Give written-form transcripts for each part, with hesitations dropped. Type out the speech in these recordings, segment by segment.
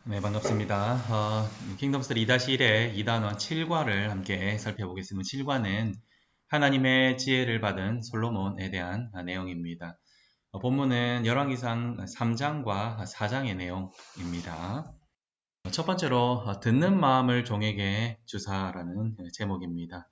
네, 반갑습니다. 킹덤스 2-1의 2단원 7과를 함께 살펴보겠습니다. 7과는 하나님의 지혜를 받은 솔로몬에 대한 내용입니다. 본문은 열왕기상 3장과 4장의 내용입니다. 첫 번째로 듣는 마음을 종에게 주사라는 제목입니다.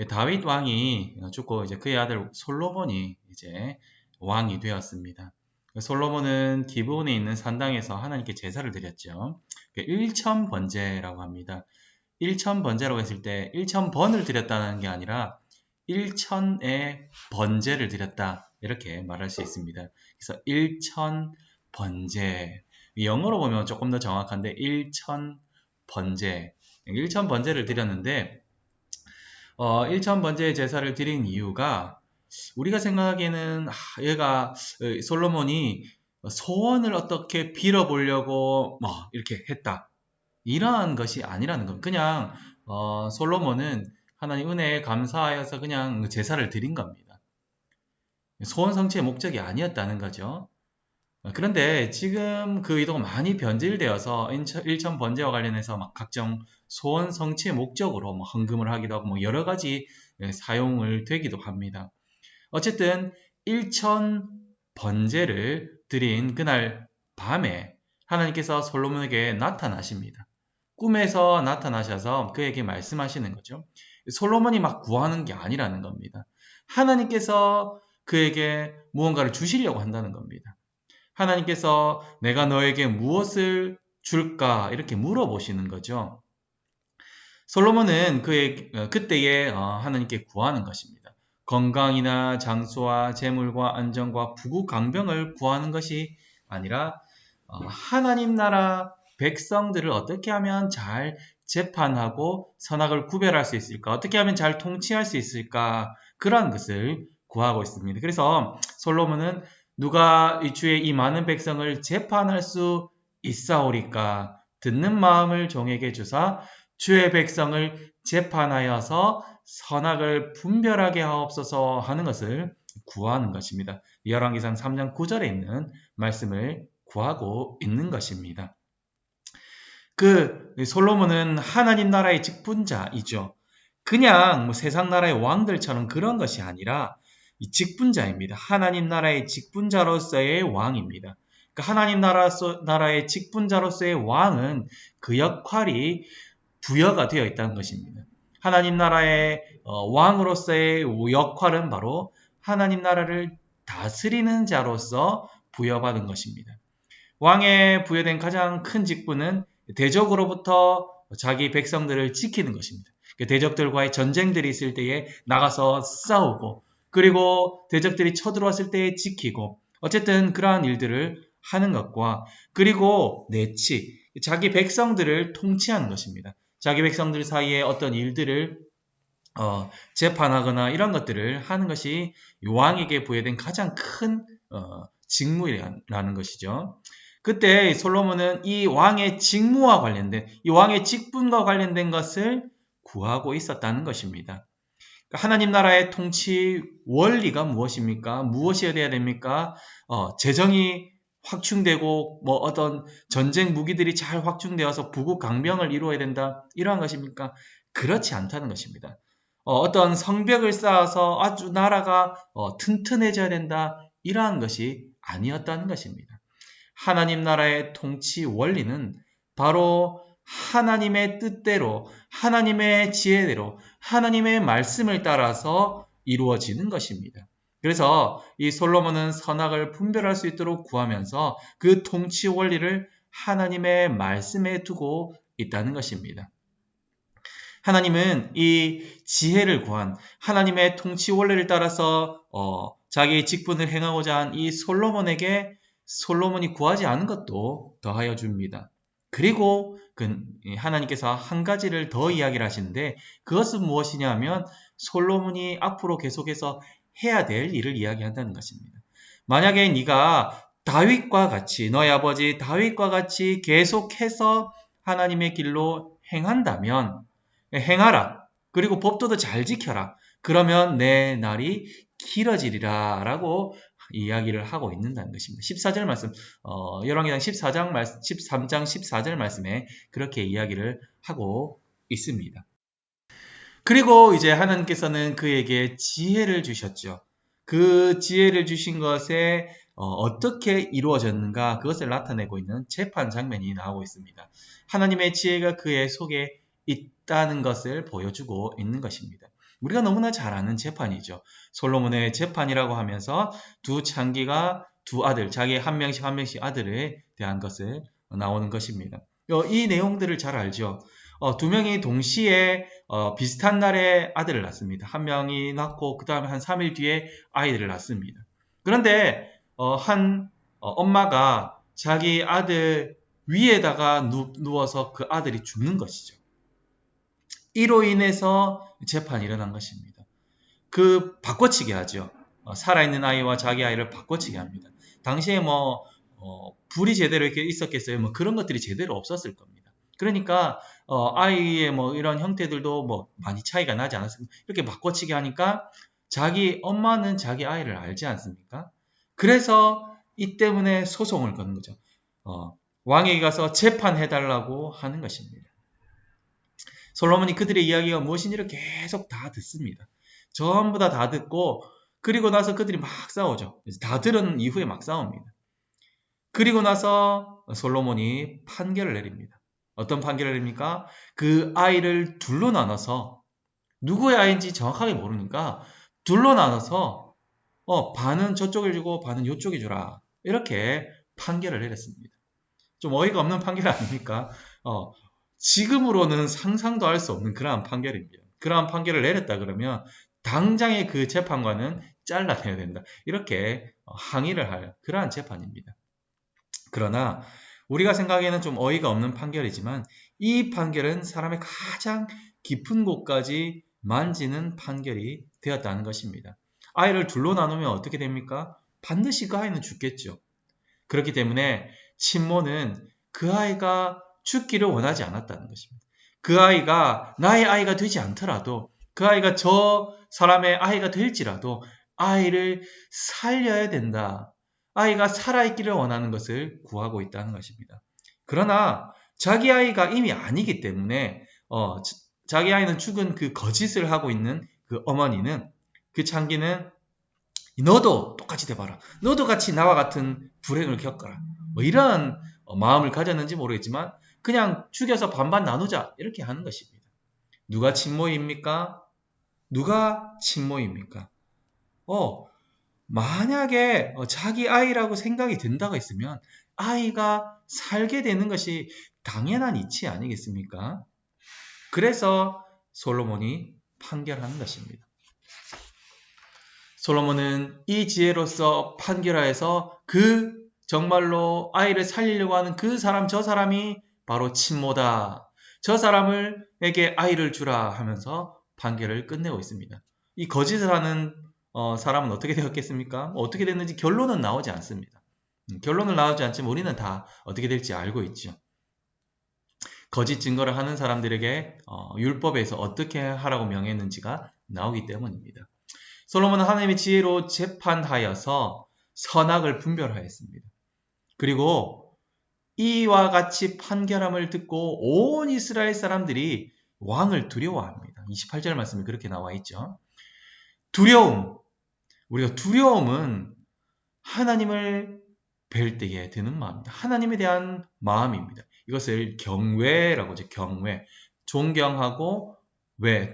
다윗 왕이 죽고 이제 그의 아들 솔로몬이 이제 왕이 되었습니다. 솔로몬은 기브온에 있는 산당에서 하나님께 제사를 드렸죠. 일천번제라고 합니다. 일천번제라고 했을 때 일천번을 드렸다는 게 아니라 일천의 번제를 드렸다 이렇게 말할 수 있습니다. 그래서 일천번제, 영어로 보면 조금 더 정확한데 일천번제, 일천번제를 드렸는데 일천번제의 제사를 드린 이유가 우리가 생각하기에는 얘가 솔로몬이 소원을 어떻게 빌어보려고 뭐 이렇게 했다 이러한 것이 아니라는 것. 그냥 솔로몬은 하나님 은혜에 감사하여서 그냥 제사를 드린 겁니다. 소원 성취의 목적이 아니었다는 거죠. 그런데 지금 그 의도가 많이 변질되어서 일천 번제와 관련해서 막 각종 소원 성취의 목적으로 뭐 헌금을 하기도 하고 뭐 여러 가지 사용을 되기도 합니다. 어쨌든 일천 번제를 드린 그날 밤에 하나님께서 솔로몬에게 나타나십니다. 꿈에서 나타나셔서 그에게 말씀하시는 거죠. 솔로몬이 막 구하는 게 아니라는 겁니다. 하나님께서 그에게 무언가를 주시려고 한다는 겁니다. 하나님께서 내가 너에게 무엇을 줄까? 이렇게 물어보시는 거죠. 솔로몬은 그때에 하나님께 구하는 것입니다. 건강이나 장수와 재물과 안정과 부귀강병을 구하는 것이 아니라 하나님 나라 백성들을 어떻게 하면 잘 재판하고 선악을 구별할 수 있을까? 어떻게 하면 잘 통치할 수 있을까? 그러한 것을 구하고 있습니다. 그래서 솔로몬은 누가 이 주의 이 많은 백성을 재판할 수 있사오리까? 듣는 마음을 종에게 주사 주의 백성을 재판하여서 선악을 분별하게 하옵소서 하는 것을 구하는 것입니다. 열왕기상 3장 9절에 있는 말씀을 구하고 있는 것입니다. 솔로몬은 하나님 나라의 직분자이죠. 그냥 뭐 세상 나라의 왕들처럼 그런 것이 아니라 직분자입니다. 하나님 나라의 직분자로서의 왕입니다. 그러니까 하나님 나라의 직분자로서의 왕은 그 역할이 부여가 되어 있다는 것입니다. 하나님 나라의 왕으로서의 역할은 바로 하나님 나라를 다스리는 자로서 부여받은 것입니다. 왕에 부여된 가장 큰 직분은 대적으로부터 자기 백성들을 지키는 것입니다. 대적들과의 전쟁들이 있을 때에 나가서 싸우고 그리고 대적들이 쳐들어왔을 때에 지키고 어쨌든 그러한 일들을 하는 것과 그리고 내치, 자기 백성들을 통치하는 것입니다. 자기 백성들 사이에 어떤 일들을 재판하거나 이런 것들을 하는 것이 왕에게 부여된 가장 큰 직무라는 것이죠. 그때 솔로몬은 이 왕의 직무와 관련된, 이 왕의 직분과 관련된 것을 구하고 있었다는 것입니다. 하나님 나라의 통치 원리가 무엇입니까? 무엇이어야 됩니까? 재정이 확충되고 뭐 어떤 전쟁 무기들이 잘 확충되어서 부국강병을 이루어야 된다. 이러한 것입니까? 그렇지 않다는 것입니다. 어떤 성벽을 쌓아서 아주 나라가 튼튼해져야 된다. 이러한 것이 아니었다는 것입니다. 하나님 나라의 통치 원리는 바로 하나님의 뜻대로, 하나님의 지혜대로, 하나님의 말씀을 따라서 이루어지는 것입니다. 그래서 이 솔로몬은 선악을 분별할 수 있도록 구하면서 그 통치 원리를 하나님의 말씀에 두고 있다는 것입니다. 하나님은 이 지혜를 구한 하나님의 통치 원리를 따라서 자기의 직분을 행하고자 한 이 솔로몬이 구하지 않은 것도 더하여 줍니다. 그리고 하나님께서 한 가지를 더 이야기를 하시는데 그것은 무엇이냐 하면 솔로몬이 앞으로 계속해서 해야 될 일을 이야기한다는 것입니다. 만약에 네가 다윗과 같이 너의 아버지 다윗과 같이 계속해서 하나님의 길로 행한다면 행하라. 그리고 법도도 잘 지켜라. 그러면 내 날이 길어지리라 라고 이야기를 하고 있는다는 것입니다. 14절 말씀, 열왕기상 13장 14절 말씀에 그렇게 이야기를 하고 있습니다. 그리고 이제 하나님께서는 그에게 지혜를 주셨죠. 그 지혜를 주신 것에 어떻게 이루어졌는가 그것을 나타내고 있는 재판 장면이 나오고 있습니다. 하나님의 지혜가 그의 속에 있다는 것을 보여주고 있는 것입니다. 우리가 너무나 잘 아는 재판이죠. 솔로몬의 재판이라고 하면서 두 창기가 두 아들, 자기 한 명씩 아들에 대한 것을 나오는 것입니다. 이 내용들을 잘 알죠. 두 명이 동시에 비슷한 날에 아들을 낳습니다. 한 명이 낳고 그 다음에 한 3일 뒤에 아이들을 낳습니다. 그런데 엄마가 자기 아들 위에다가 누워서 그 아들이 죽는 것이죠. 이로 인해서 재판이 일어난 것입니다. 바꿔치기 하죠. 살아있는 아이와 자기 아이를 바꿔치기 합니다. 당시에 불이 제대로 이렇게 있었겠어요? 그런 것들이 제대로 없었을 겁니다. 그러니까 아이의 이런 형태들도 많이 차이가 나지 않았습니까? 이렇게 바꿔치기 하니까 자기 엄마는 자기 아이를 알지 않습니까? 그래서 이 때문에 소송을 거는 거죠. 왕에게 가서 재판해달라고 하는 것입니다. 솔로몬이 그들의 이야기가 무엇인지를 계속 다 듣습니다. 전부 다 듣고 그리고 나서 그들이 막 싸우죠. 다 들은 이후에 막 싸웁니다. 그리고 나서 솔로몬이 판결을 내립니다. 어떤 판결을 내립니까? 그 아이를 둘로 나눠서 누구의 아이인지 정확하게 모르니까 둘로 나눠서 반은 저쪽에 주고 반은 이쪽에 주라. 이렇게 판결을 내렸습니다. 좀 어이가 없는 판결 아닙니까? 지금으로는 상상도 할 수 없는 그러한 판결입니다. 그러한 판결을 내렸다 그러면 당장의 그 재판관은 잘라내야 된다. 이렇게 항의를 할 그러한 재판입니다. 그러나 우리가 생각에는 좀 어이가 없는 판결이지만 이 판결은 사람의 가장 깊은 곳까지 만지는 판결이 되었다는 것입니다. 아이를 둘로 나누면 어떻게 됩니까? 반드시 그 아이는 죽겠죠. 그렇기 때문에 친모는 그 아이가 죽기를 원하지 않았다는 것입니다. 그 아이가 나의 아이가 되지 않더라도 그 아이가 저 사람의 아이가 될지라도 아이를 살려야 된다. 아이가 살아있기를 원하는 것을 구하고 있다는 것입니다. 그러나 자기 아이가 이미 아니기 때문에 자기 아이는 죽은 그 거짓을 하고 있는 그 어머니는 그 창기는 너도 똑같이 돼봐라. 너도 같이 나와 같은 불행을 겪어라. 이런 마음을 가졌는지 모르겠지만 그냥 죽여서 반반 나누자 이렇게 하는 것입니다. 누가 친모입니까? 누가 친모입니까? 만약에 자기 아이라고 생각이 든다고 했으면 아이가 살게 되는 것이 당연한 이치 아니겠습니까? 그래서 솔로몬이 판결하는 것입니다. 솔로몬은 이 지혜로서 판결하여서 정말로 아이를 살리려고 하는 그 사람 저 사람이 바로 친모다. 저 사람에게 아이를 주라 하면서 판결을 끝내고 있습니다. 이 거짓을 하는 사람은 어떻게 되었겠습니까? 어떻게 됐는지 결론은 나오지 않습니다. 결론은 나오지 않지만 우리는 다 어떻게 될지 알고 있죠. 거짓 증거를 하는 사람들에게 율법에서 어떻게 하라고 명했는지가 나오기 때문입니다. 솔로몬은 하나님의 지혜로 재판하여서 선악을 분별하였습니다. 그리고 이와 같이 판결함을 듣고 온 이스라엘 사람들이 왕을 두려워합니다. 28절 말씀이 그렇게 나와 있죠. 우리가 두려움은 하나님을 뵐 때에 드는 마음입니다. 하나님에 대한 마음입니다. 이것을 경외라고 하죠. 경외. 존경하고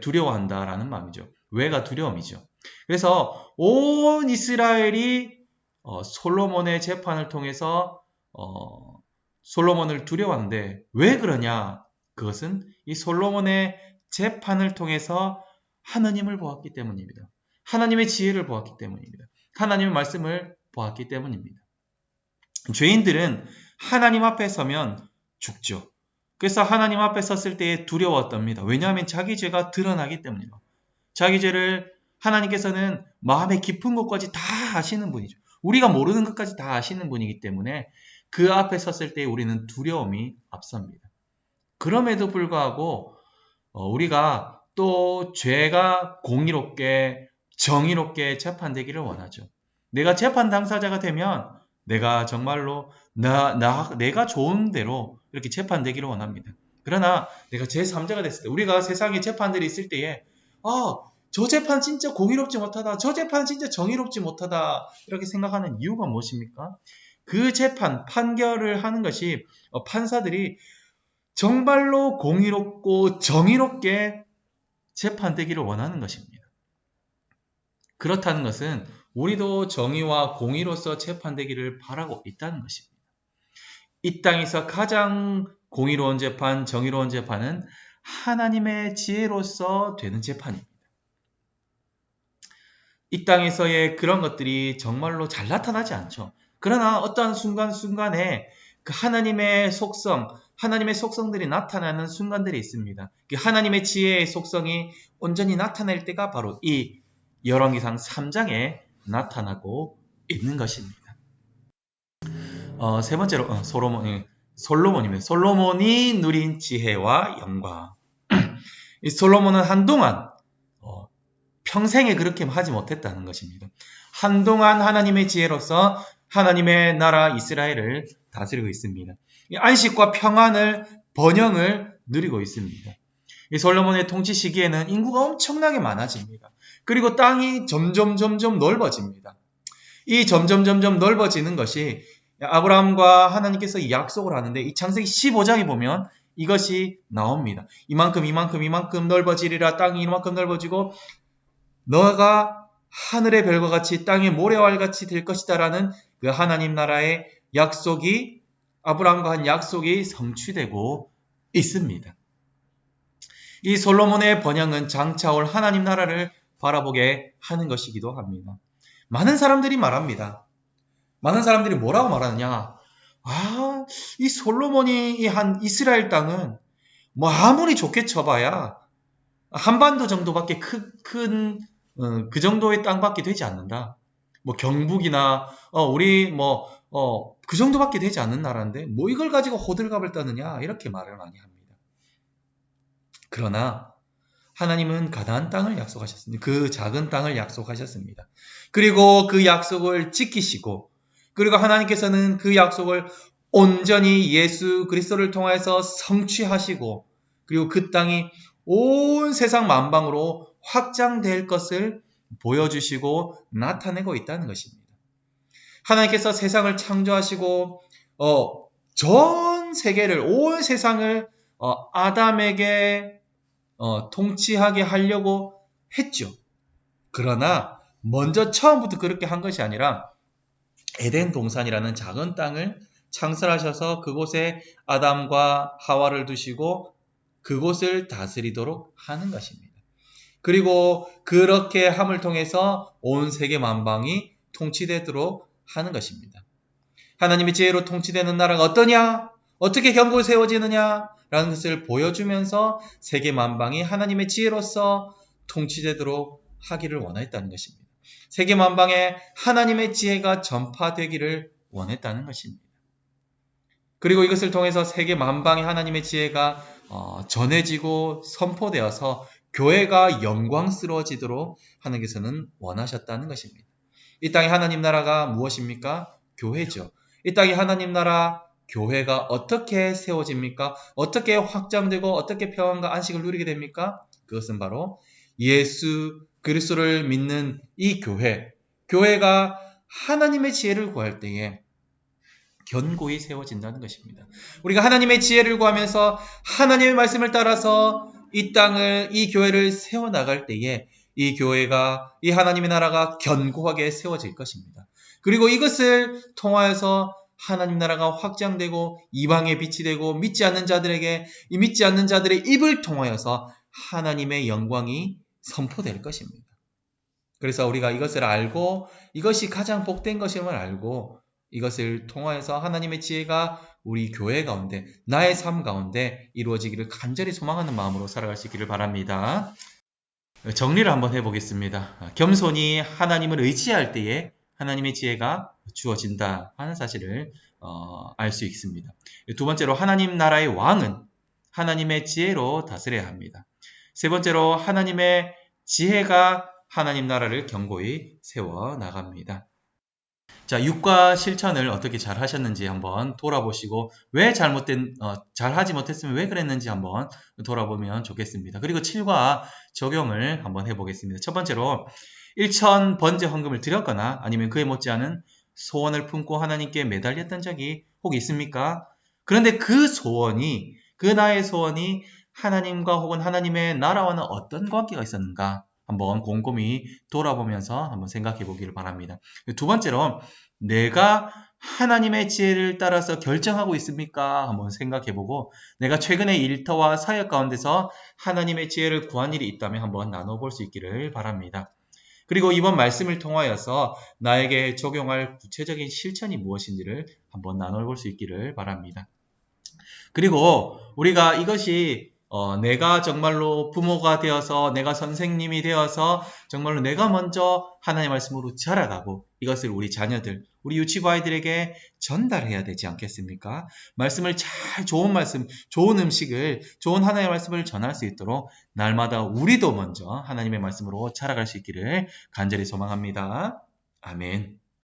두려워한다라는 마음이죠. 왜가 두려움이죠. 그래서 온 이스라엘이 솔로몬의 재판을 통해서 솔로몬을 두려워하는데 왜 그러냐? 그것은 이 솔로몬의 재판을 통해서 하나님을 보았기 때문입니다. 하나님의 지혜를 보았기 때문입니다. 하나님의 말씀을 보았기 때문입니다. 죄인들은 하나님 앞에 서면 죽죠. 그래서 하나님 앞에 섰을 때에 두려웠답니다. 왜냐하면 자기 죄가 드러나기 때문이죠. 자기 죄를 하나님께서는 마음의 깊은 곳까지 다 아시는 분이죠. 우리가 모르는 것까지 다 아시는 분이기 때문에 그 앞에 섰을 때 우리는 두려움이 앞섭니다. 그럼에도 불구하고 우리가 또 죄가 공의롭게 정의롭게 재판되기를 원하죠. 내가 재판 당사자가 되면 내가 정말로 내가 좋은 대로 이렇게 재판되기를 원합니다. 그러나 내가 제3자가 됐을 때, 우리가 세상에 재판들이 있을 때에 저 재판 진짜 공의롭지 못하다, 저 재판 진짜 정의롭지 못하다 이렇게 생각하는 이유가 무엇입니까? 그 재판, 판결을 하는 것이 판사들이 정말로 공의롭고 정의롭게 재판되기를 원하는 것입니다. 그렇다는 것은 우리도 정의와 공의로서 재판되기를 바라고 있다는 것입니다. 이 땅에서 가장 공의로운 재판, 정의로운 재판은 하나님의 지혜로서 되는 재판입니다. 이 땅에서의 그런 것들이 정말로 잘 나타나지 않죠. 그러나 어떠한 순간순간에 그 하나님의 속성들이 나타나는 순간들이 있습니다. 그 하나님의 지혜의 속성이 온전히 나타날 때가 바로 이 열왕기상 3장에 나타나고 있는 것입니다. 세 번째로 솔로몬입니다. 솔로몬이 누린 지혜와 영광. 이 솔로몬은 한동안 평생에 그렇게 하지 못했다는 것입니다. 한동안 하나님의 지혜로서 하나님의 나라 이스라엘을 다스리고 있습니다. 안식과 평안을, 번영을 누리고 있습니다. 이 솔로몬의 통치 시기에는 인구가 엄청나게 많아집니다. 그리고 땅이 점점 넓어집니다. 이 점점 넓어지는 것이 아브라함과 하나님께서 약속을 하는데 이 창세기 15장에 보면 이것이 나옵니다. 이만큼 넓어지리라. 땅이 이만큼 넓어지고 너가 하늘의 별과 같이 땅의 모래와 같이 될 것이다 라는 그 하나님 나라의 약속이, 아브라함과 한 약속이 성취되고 있습니다. 이 솔로몬의 번영은 장차 올 하나님 나라를 바라보게 하는 것이기도 합니다. 많은 사람들이 말합니다. 많은 사람들이 뭐라고 말하느냐? 이 솔로몬이 한 이스라엘 땅은 뭐 아무리 좋게 쳐봐야 한반도 정도밖에 그 정도의 땅밖에 되지 않는다. 뭐 경북이나 우리 그 정도밖에 되지 않는 나라인데 뭐 이걸 가지고 호들갑을 떠느냐 이렇게 말을 많이 합니다. 그러나 하나님은 가나안 땅을 약속하셨습니다. 그 작은 땅을 약속하셨습니다. 그리고 그 약속을 지키시고, 그리고 하나님께서는 그 약속을 온전히 예수 그리스도를 통해서 성취하시고, 그리고 그 땅이 온 세상 만방으로 확장될 것을 보여주시고 나타내고 있다는 것입니다. 하나님께서 세상을 창조하시고 전 세계를, 온 세상을 아담에게 통치하게 하려고 했죠. 그러나 먼저 처음부터 그렇게 한 것이 아니라 에덴 동산이라는 작은 땅을 창설하셔서 그곳에 아담과 하와를 두시고 그곳을 다스리도록 하는 것입니다. 그리고 그렇게 함을 통해서 온 세계 만방이 통치되도록 하는 것입니다. 하나님의 지혜로 통치되는 나라가 어떠냐? 어떻게 경고를 세워지느냐? 라는 것을 보여주면서 세계 만방이 하나님의 지혜로서 통치되도록 하기를 원했다는 것입니다. 세계 만방에 하나님의 지혜가 전파되기를 원했다는 것입니다. 그리고 이것을 통해서 세계 만방에 하나님의 지혜가 전해지고 선포되어서 교회가 영광스러워지도록 하나님께서는 원하셨다는 것입니다. 이 땅의 하나님 나라가 무엇입니까? 교회죠. 이 땅의 하나님 나라 교회가 어떻게 세워집니까? 어떻게 확장되고 어떻게 평안과 안식을 누리게 됩니까? 그것은 바로 예수 그리스도를 믿는 이 교회가 하나님의 지혜를 구할 때에 견고히 세워진다는 것입니다. 우리가 하나님의 지혜를 구하면서 하나님의 말씀을 따라서 이 땅을, 이 교회를 세워나갈 때에 이 교회가, 이 하나님의 나라가 견고하게 세워질 것입니다. 그리고 이것을 통하여서 하나님 나라가 확장되고 이방의 빛이 되고 믿지 않는 자들에게, 이 믿지 않는 자들의 입을 통하여서 하나님의 영광이 선포될 것입니다. 그래서 우리가 이것을 알고 이것이 가장 복된 것임을 알고 이것을 통하여서 하나님의 지혜가 우리 교회 가운데, 나의 삶 가운데 이루어지기를 간절히 소망하는 마음으로 살아갈 수 있기를 바랍니다. 정리를 한번 해보겠습니다. 겸손히 하나님을 의지할 때에 하나님의 지혜가 주어진다 하는 사실을 알 수 있습니다. 두 번째로 하나님 나라의 왕은 하나님의 지혜로 다스려야 합니다. 세 번째로 하나님의 지혜가 하나님 나라를 견고히 세워 나갑니다. 자, 육과 실천을 어떻게 잘 하셨는지 한번 돌아보시고, 왜 잘 하지 못했으면 왜 그랬는지 한번 돌아보면 좋겠습니다. 그리고 7과 적용을 한번 해보겠습니다. 첫 번째로, 일천 번제 헌금을 드렸거나 아니면 그에 못지않은 소원을 품고 하나님께 매달렸던 적이 혹 있습니까? 그런데 그 나의 소원이 하나님과 혹은 하나님의 나라와는 어떤 관계가 있었는가? 한번 곰곰이 돌아보면서 한번 생각해 보기를 바랍니다. 두 번째로, 내가 하나님의 지혜를 따라서 결정하고 있습니까? 한번 생각해 보고, 내가 최근에 일터와 사역 가운데서 하나님의 지혜를 구한 일이 있다면 한번 나눠볼 수 있기를 바랍니다. 그리고 이번 말씀을 통하여서 나에게 적용할 구체적인 실천이 무엇인지를 한번 나눠볼 수 있기를 바랍니다. 그리고 우리가 이것이 내가 정말로 부모가 되어서 내가 선생님이 되어서 정말로 내가 먼저 하나님의 말씀으로 자라가고 이것을 우리 자녀들, 우리 유치부 아이들에게 전달해야 되지 않겠습니까? 말씀을 좋은 말씀, 좋은 음식을, 좋은 하나님의 말씀을 전할 수 있도록 날마다 우리도 먼저 하나님의 말씀으로 자라갈 수 있기를 간절히 소망합니다. 아멘.